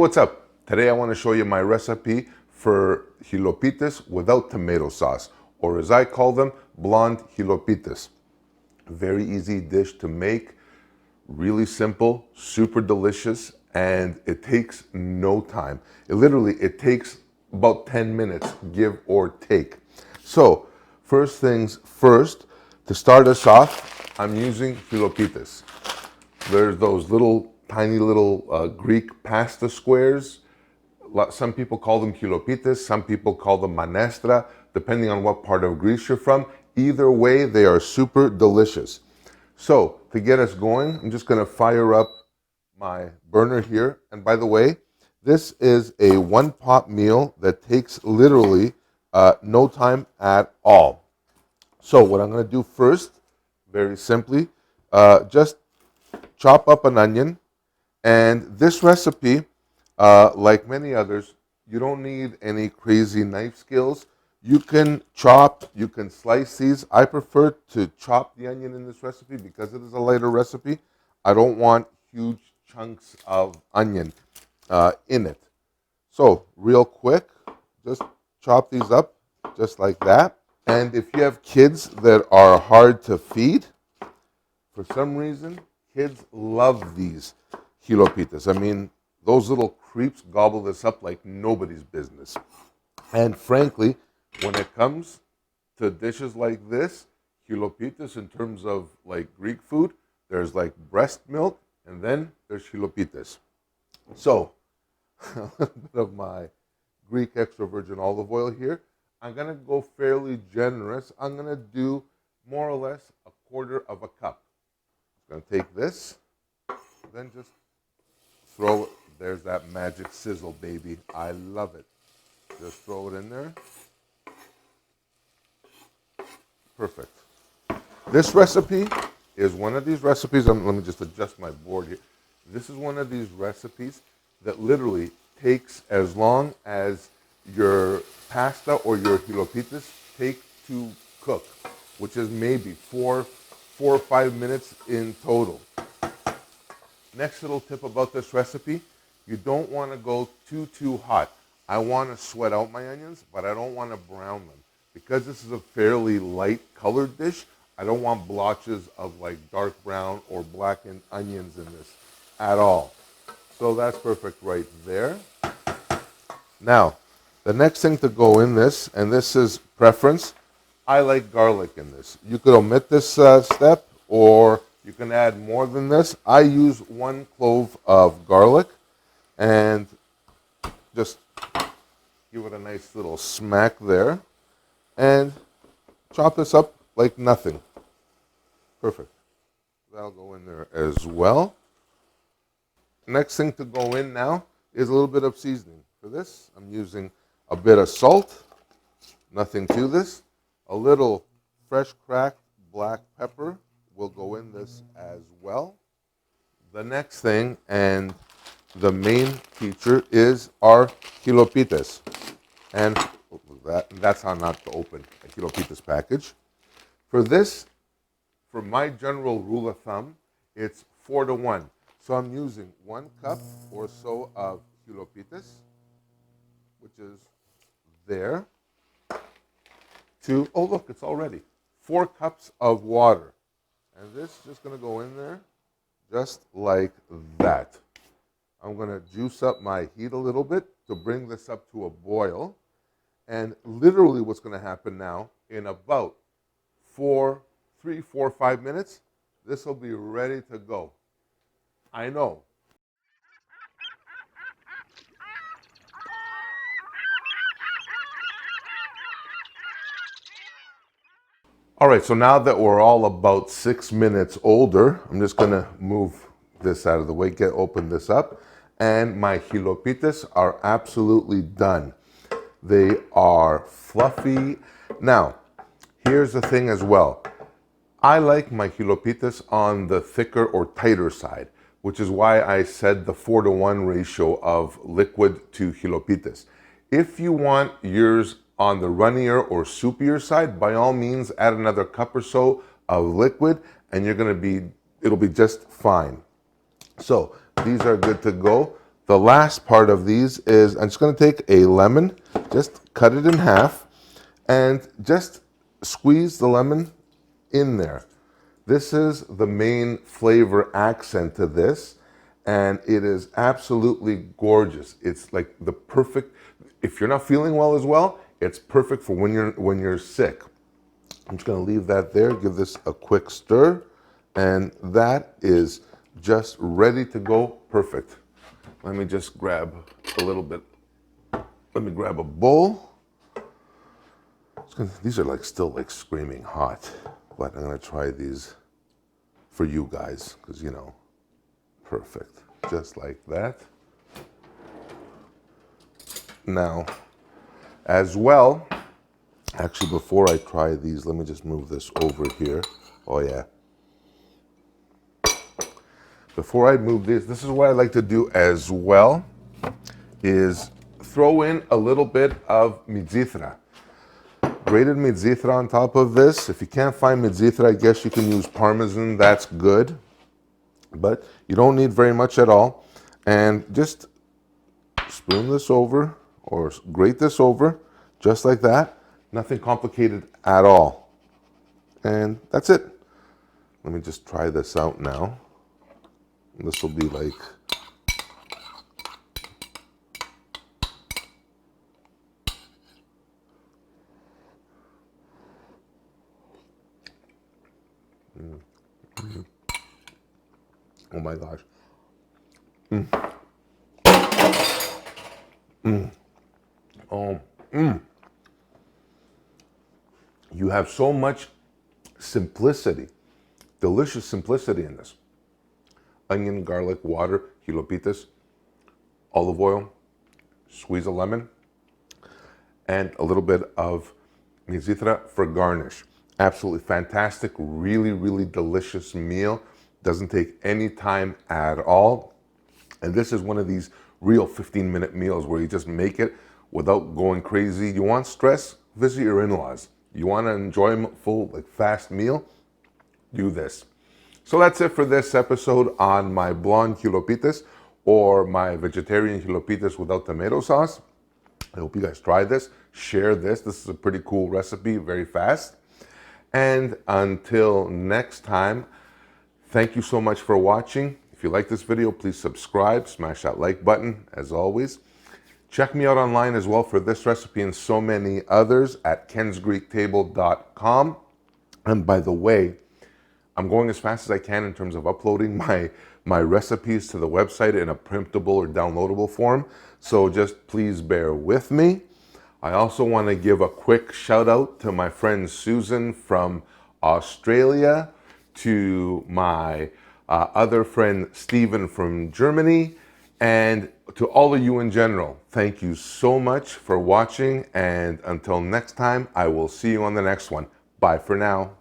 what's up? Today I want to show you my recipe for hilopites without tomato sauce, or as I call them, blonde hilopites. Very easy dish to make, really simple, super delicious, and it takes no time. It takes about 10 minutes, give or take. So, first things first, to start us off, I'm using hilopites. There's those tiny little Greek pasta squares. Some people call them hilopites, some people call them manestra, depending on what part of Greece you're from. Either way, they are super delicious. So, to get us going, I'm just gonna fire up my burner here. And by the way, this is a one-pot meal that takes literally no time at all. So what I'm gonna do first, very simply, just chop up an onion. And this recipe, like many others, you don't need any crazy knife skills. You can chop, you can slice these. I prefer to chop the onion in this recipe because it is a lighter recipe. I don't want huge chunks of onion in it. So real quick, just chop these up just like that. And if you have kids that are hard to feed, for some reason, kids love these hilopites. I mean, those little creeps gobble this up like nobody's business. And frankly, when it comes to dishes like this, hilopites, in terms of like Greek food, there's like breast milk and then there's hilopites. So, a little bit of my Greek extra virgin olive oil here. I'm gonna go fairly generous. I'm gonna do more or less a quarter of a cup. I'm gonna take this, then just throw it. There's that magic sizzle, baby. I love it. Just throw it in there. Perfect. This recipe is one of these recipes. Let me just adjust my board here. This is one of these recipes that literally takes as long as your pasta or your hilopites take to cook, which is maybe four or 5 minutes in total. Next little tip about this recipe, you don't want to go too hot. I want to sweat out my onions, but I don't want to brown them. Because this is a fairly light colored dish, I don't want blotches of like dark brown or blackened onions in this at all. So that's perfect right there. Now, the next thing to go in this, and this is preference, I like garlic in this. You could omit this step, or you can add more than this. I use 1 clove of garlic and just give it a nice little smack there and chop this up like nothing. Perfect. That'll go in there as well. Next thing to go in now is a little bit of seasoning. For this, I'm using a bit of salt, nothing to this. A little fresh cracked black pepper will go in this as well. The next thing, and the main feature, is our hilopites. And that's how not to open a hilopites package. For this, for my general rule of thumb, it's 4-to-1. So I'm using 1 cup or so of hilopites, which is there, to, oh look, it's already 4 cups of water. And this is just gonna go in there just like that. I'm gonna juice up my heat a little bit to bring this up to a boil. And literally what's gonna happen now, in about 3, 4, 5 minutes, this will be ready to go. I know. All right, so now that we're all about 6 minutes older, I'm just gonna move this out of the way, open this up, and my hilopites are absolutely done. They are fluffy. Now, here's the thing as well. I like my hilopites on the thicker or tighter side, which is why I said the 4-to-1 ratio of liquid to hilopites. If you want yours on the runnier or soupier side, by all means add another cup or so of liquid and it'll be just fine. So these are good to go. the last part of these is I'm just going to take a lemon, just cut it in half, and just squeeze the lemon in there. This is the main flavor accent to this, and it is absolutely gorgeous. It's like the perfect, if you're not feeling well as well, it's perfect for when you're sick. I'm just going to leave that there, give this a quick stir, and that is just ready to go. Perfect. Let me just grab a little bit. Let me grab a bowl. These are like still like screaming hot, but I'm going to try these for you guys because, you know, perfect. Just like that. Now, as well, actually, before I try these, let me just move this over here. Oh, yeah. Before I move this is what I like to do as well, is throw in a little bit of mizithra. Grated mizithra on top of this. If you can't find mizithra, I guess you can use Parmesan. That's good. But you don't need very much at all. And just spoon this over or grate this over just like that. Nothing complicated at all. And that's it. Let me just try this out now. This will be like, oh my gosh. You have so much simplicity, delicious simplicity in this. Onion, garlic, water, hilopites, olive oil, squeeze a lemon, and a little bit of mizithra for garnish. Absolutely fantastic, really, really delicious meal. Doesn't take any time at all. And this is one of these real 15-minute meals where you just make it without going crazy. You want stress? Visit your in-laws. You want an enjoyable, like fast meal? Do this. So that's it for this episode on my blonde hilopites or my vegetarian hilopites without tomato sauce. I hope you guys try this, share this. This is a pretty cool recipe, very fast. And until next time, thank you so much for watching. If you like this video, please subscribe, smash that like button, as always. Check me out online as well for this recipe and so many others at kensgreektable.com. And by the way, I'm going as fast as I can in terms of uploading my recipes to the website in a printable or downloadable form. So just please bear with me. I also want to give a quick shout out to my friend Susan from Australia, to my other friend Stephen from Germany, and to all of you in general. Thank you so much for watching, and until next time, I will see you on the next one. Bye for now.